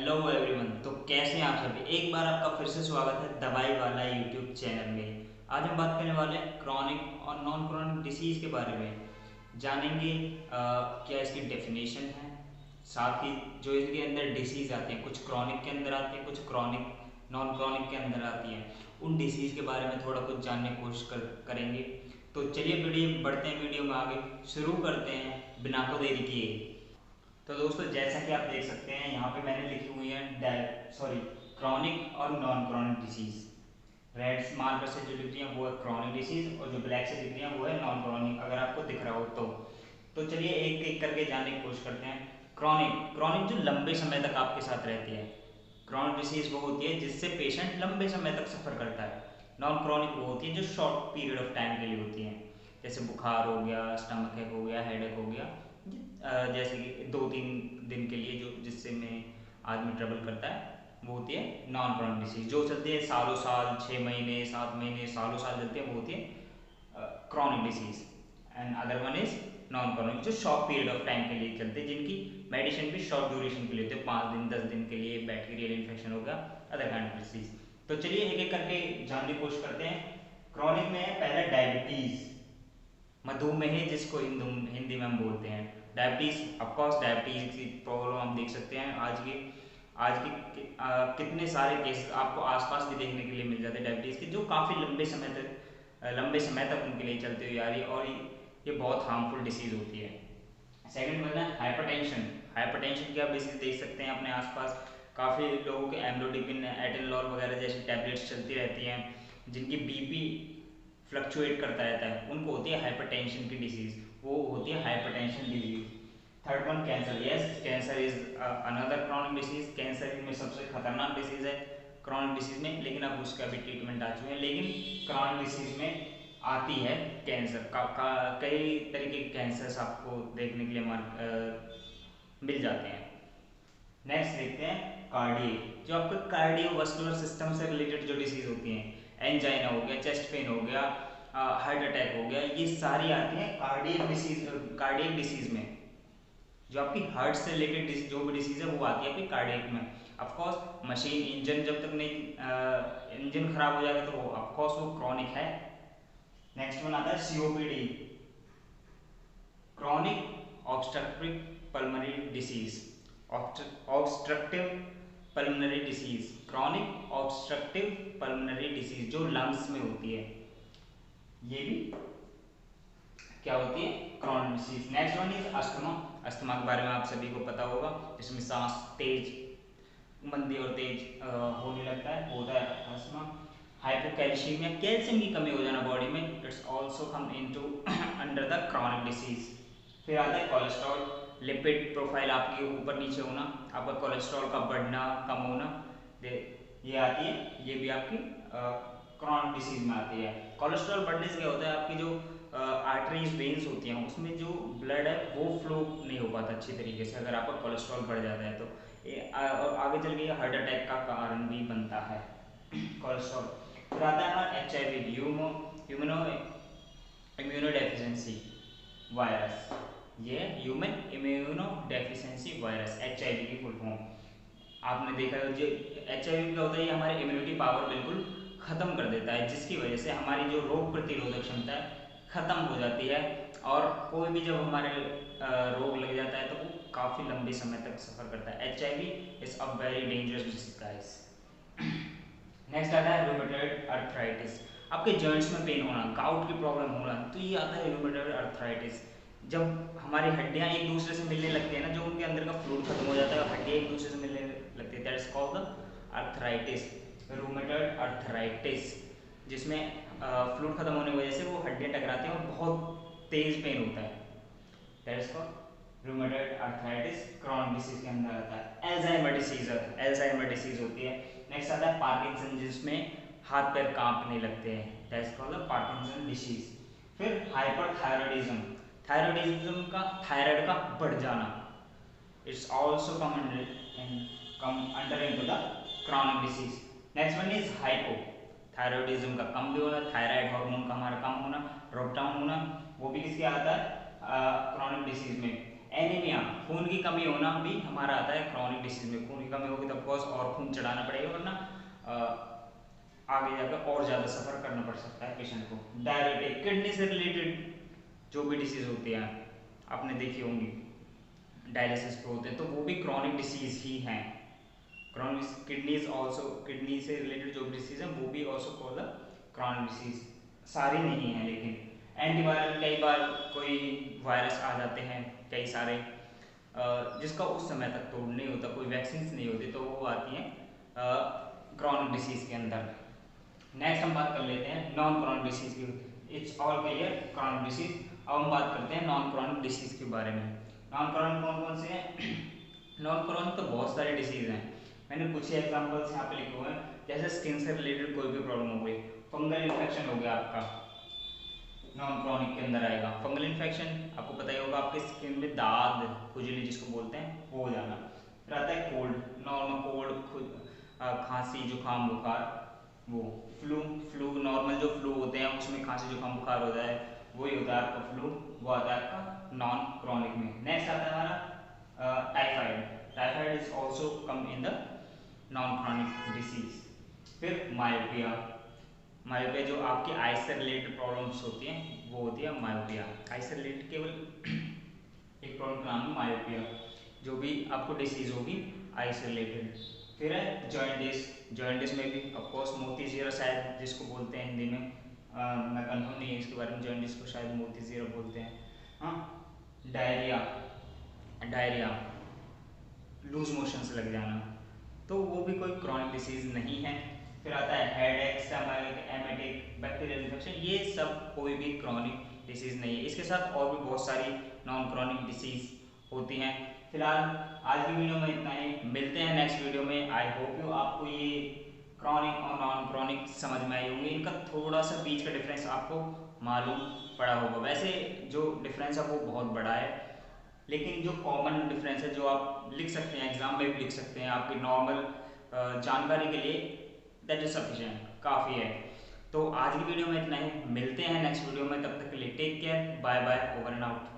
Hello everyone. तो कैसे हैं आप सभी। एक बार आपका फिर से स्वागत है दवाई वाला यूट्यूब चैनल में। आज हम बात करने वाले हैं क्रॉनिक और नॉन क्रॉनिक डिसीज के बारे में। जानेंगे क्या इसकी डेफिनेशन है, साथ ही जो इसके अंदर डिसीज आते हैं, कुछ क्रॉनिक के अंदर आते हैं, कुछ क्रॉनिक नॉन क्रॉनिक के अंदर आती हैं, उन डिसीज के बारे में थोड़ा कुछ जानने की कोशिश करेंगे। तो चलिए वीडियो बढ़ते हैं, वीडियो में आगे शुरू करते हैं बिना को देरी किए। तो दोस्तों जैसा कि आप देख सकते हैं यहाँ पे मैंने लिखी हुई है क्रॉनिक और non chronic disease. Red marker से जो लिख रही है वो है क्रॉनिक डिसीज और जो ब्लैक से लिख रही है वो है नॉन क्रॉनिक, अगर आपको दिख रहा हो तो चलिए एक एक करके जानने की कोशिश करते हैं। क्रॉनिक क्रॉनिक जो लंबे समय तक आपके साथ रहती है। क्रॉनिक डिसीज वो होती है जिससे पेशेंट लंबे समय तक सफ़र करता है। नॉन क्रॉनिक वो होती है जो शॉर्ट पीरियड ऑफ टाइम के लिए होती हैं, जैसे बुखार हो गया, स्टमक एक हो गया, हेडेक हो गया, जैसे कि 2-3 दिन के लिए जो जिससे में आदमी ट्रेवल करता है वो होती है नॉन क्रॉनिक डिसीज। जो चलती है सालों साल, 6 महीने, 7 महीने, सालों साल चलती है वो होती है chronic disease. And other one is non chronic जो शॉर्ट पीरियड ऑफ टाइम के लिए चलते हैं, जिनकी मेडिसिन भी शॉर्ट ड्यूरेशन के लिए होती है, 5 दिन 10 दिन के लिए। बैक्टीरियल इन्फेक्शन हो गया, अदर काइंड ऑफ डिसीज। तो चलिए एक एक करके जानने की कोशिश करते हैं। क्रॉनिक में है पहला डायबिटीज, मधुमेह जिसको हिंदी में हम बोलते हैं। डायबिटीज ऑफकोर्स डायबिटीज की प्रॉब्लम हम देख सकते हैं आज के कितने सारे केस आपको आसपास भी देखने के लिए मिल जाते हैं डायबिटीज के, जो काफ़ी लंबे समय तक उनके लिए चलती हुई आ रही है और ये बहुत हार्मफुल डिसीज होती है। सेकंड बनना है हाइपरटेंशन। हाइपरटेंशन की आप डिसीज देख सकते हैं अपने आसपास। काफ़ी लोगों के एम्लोडिपिन, एटेनोल वगैरह जैसी टैबलेट्स चलती रहती हैं, जिनकी बीपी फ्लक्चुएट करता रहता है, उनको होती है हाइपरटेंशन की डिसीज, वो होती है hypertension disease. Third one cancer. Yes, cancer is another chronic disease. Cancer में सबसे खतरनाक डिसीज है क्रॉनिक डिसीज में, लेकिन अब उसका भी ट्रीटमेंट आ चुके हैं। लेकिन क्रॉनिक डिसीज में आती है कैंसर कई तरीके के कैंसर्स आपको देखने के लिए मिल जाते हैं। नेक्स्ट देखते हैं कार्डियक, जो आपके कार्डियोवास्कुलर सिस्टम से रिलेटेड जो डिसीज होती हैं। एंजाइना हो गया, चेस्ट पेन हो गया, हार्ट अटैक हो गया, ये सारी आती हैं कार्डियक डिसीज में। जो आपकी हार्ट से रिलेटेड जो भी डिसीज है वो आती है आपकी कार्डियक में। ऑफकोर्स मशीन इंजन जब तक नहीं इंजन खराब हो जाएगा तो वो ऑफकोर्स वो क्रॉनिक है। नेक्स्ट वन आता है COPD, chronic obstructive pulmonary disease. Obstructive pulmonary disease, chronic obstructive pulmonary disease जो लंग्स में होती है, ये भी क्या होती है chronic disease. Next one is asthma. Asthma के बारे में आप सभी को पता होगा, जिसमें सांस तेज, मंदी और तेज होने लगता है, होता है अस्थमा। हाइपोकैल्शियमिया, कैल्शियम की कमी हो जाना बॉडी में, it's also come into under the chronic disease. फिर आता है कोलेस्ट्रॉल, लिपिड प्रोफाइल आपकी ऊपर नीचे होना, आपका कोलेस्ट्रॉल का बढ़ना कम होना, ये आती है, ये भी आपकी क्रॉनिक डिसीज में आती है। कोलेस्ट्रॉल बढ़ने से क्या होता है, आपकी जो आर्टरीज वेन्स होती हैं उसमें जो ब्लड है वो फ्लो नहीं हो पाता अच्छी तरीके से, अगर आपका कोलेस्ट्रॉल बढ़ जाता है तो और आगे चल के हार्ट अटैक का कारण भी बनता है कोलेस्ट्रॉल। फिर आता है हमारा HIV, इम्यूनो डेफिशिएंसी वायरस। ये human immuno deficiency virus, HIV की फुल फॉर्म। आपने देखा जो HIV क्या होता है, ये हमारी इम्यूनिटी पावर बिल्कुल खत्म कर देता है, जिसकी वजह से हमारी जो रोग प्रतिरोधक क्षमता है खत्म हो जाती है, और कोई भी जब हमारे रोग लग जाता है तो वो काफ़ी लंबे समय तक सफ़र करता है। HIV is a very dangerous disease guys. Next आता है रूमेटॉइड अर्थराइटिस, आपके जॉइंट्स में पेन होना, गाउट की प्रॉब्लम होना, तो ये आता है रूमेटॉइड अर्थराइटिस। जब हमारी हड्डियां एक दूसरे से मिलने लगती है ना, जो उनके अंदर का फ्लूइड खत्म हो जाता है, हड्डियां एक दूसरे से मिलने लगती है, that is called the arthritis, rheumatoid arthritis, जिसमें फ्लूइड खत्म होने की वजह से वो हड्डियां टकराती हैं और बहुत तेज पेन होता है, that is called rheumatoid arthritis, chronic disease के अंदर आता है। एल्जाइमर डिसीज होती है। नेक्स्ट आता है पार्किंसन, जिसमें हाथ पैर कांपने लगते हैं, that is called the Parkinson disease. फिर हाइपरथायरॉयडिज्म, थायरॉयडिज्म का थायराइड का बढ़ जाना, it's also come under into the chronic disease. Next one is hypo thyroidism का कम भी होना, थायराइड हार्मोन का हमारा कम होना, ड्रॉप डाउन होना, वो भी किसके आता है क्रॉनिक डिसीज में। एनीमिया, खून की कमी होना भी हमारा आता है क्रॉनिक डिसीज में। खून की कमी होगी तो ऑफकोर्स और खून चढ़ाना पड़ेगा, वरना आगे जाकर और ज़्यादा सफ़र करना पड़ सकता है पेशेंट को। डायबिटिक, किडनी से रिलेटेड जो भी डिसीज़ होती है आपने देखी होंगी, डायलिसिस पे होते हैं, तो वो भी क्रॉनिक डिसीज़ ही हैं। क्रॉनिक किडनीज ऑल्सो, किडनी से रिलेटेड जो डिसीज़ हैं वो भी ऑल्सो कॉल्ड क्रॉनिक डिसीज़। सारी नहीं है लेकिन। एंटीवायरल, कई बार कोई वायरस आ जाते हैं कई सारे, जिसका उस समय तक तोड़ नहीं होता, कोई वैक्सीन नहीं होती, तो वो आती हैं क्रॉनिक डिसीज़ के अंदर। नेक्स्ट हम बात कर लेते हैं नॉन क्रॉनिक डिसीज़ की। It's all clear chronic disease. अब हम बात करते हैं नॉन क्रॉनिक डिसीज़ के बारे में। नॉन क्रॉनिक कौन कौन से हैं? नॉन क्रॉनिक तो बहुत सारे डिसीज़ हैं, मैंने कुछ एग्जांपल्स यहाँ पे लिखे हुए हैं। जैसे स्किन से रिलेटेड कोई भी प्रॉब्लम हो गई, फंगल इन्फेक्शन हो गया आपका, नॉन क्रॉनिक के अंदर आएगा। फंगल इन्फेक्शन आपको पता ही होगा, आपके स्किन में दाद, खुजली जिसको बोलते हैं, वो हो जाना। फिर आता है कोल्ड, नॉर्मल कोल्ड, खांसी जुकाम बुखार, वो फ्लू, फ्लू नॉर्मल जो फ्लू होते हैं उसमें खांसी जुकाम बुखार हो जाए, वही होता है आपका फ्लू, वो आता है आपका नॉन क्रॉनिक में। नेक्स्ट आता है हमारा typhoid. Typhoid is also come in the non chronic disease. फिर मायोपिया, मायोपिया जो आपकी आइज से रिलेटेड प्रॉब्लम्स होती हैं वो होती है मायोपिया। आइज से रिलेटेड केवल एक प्रॉब्लम का नाम है मायोपिया, जो भी आपको डिसीज होगी आइज से रिलेटेड। फिर है जॉइंटिस, जॉइंटिस में भी ऑफकोर्स मोतीज़ेरा शायद जिसको बोलते हैं हिंदी में, मैं कंफर्म नहीं है इसके बारे में, जॉइंटिस को शायद मोतीज़ेरा बोलते हैं। हाँ, डायरिया, डायरिया लूज मोशन से लग जाना, तो वो भी कोई क्रॉनिक डिसीज नहीं है। फिर आता है headache, stomach, emetic, bacterial infection, ये सब कोई भी क्रॉनिक डिसीज नहीं है। इसके साथ और भी बहुत सारी नॉन क्रॉनिक डिसीज होती हैं। फिलहाल आज की वीडियो में इतना ही, मिलते हैं नेक्स्ट वीडियो में। आई होप यू आपको ये क्रॉनिक और नॉन क्रॉनिक समझ में आई होंगी, इनका थोड़ा सा बीच का डिफरेंस आपको मालूम पड़ा होगा। वैसे जो डिफरेंस है वो बहुत बड़ा है, लेकिन जो कॉमन डिफरेंस है जो आप लिख सकते हैं, एग्जाम में भी लिख सकते हैं, आपकी नॉर्मल जानकारी के लिए दैट इज सफिशिएंट, काफ़ी है। तो आज की वीडियो में इतना ही, मिलते हैं नेक्स्ट वीडियो में, तब तक के लिए take care, bye bye, over and out.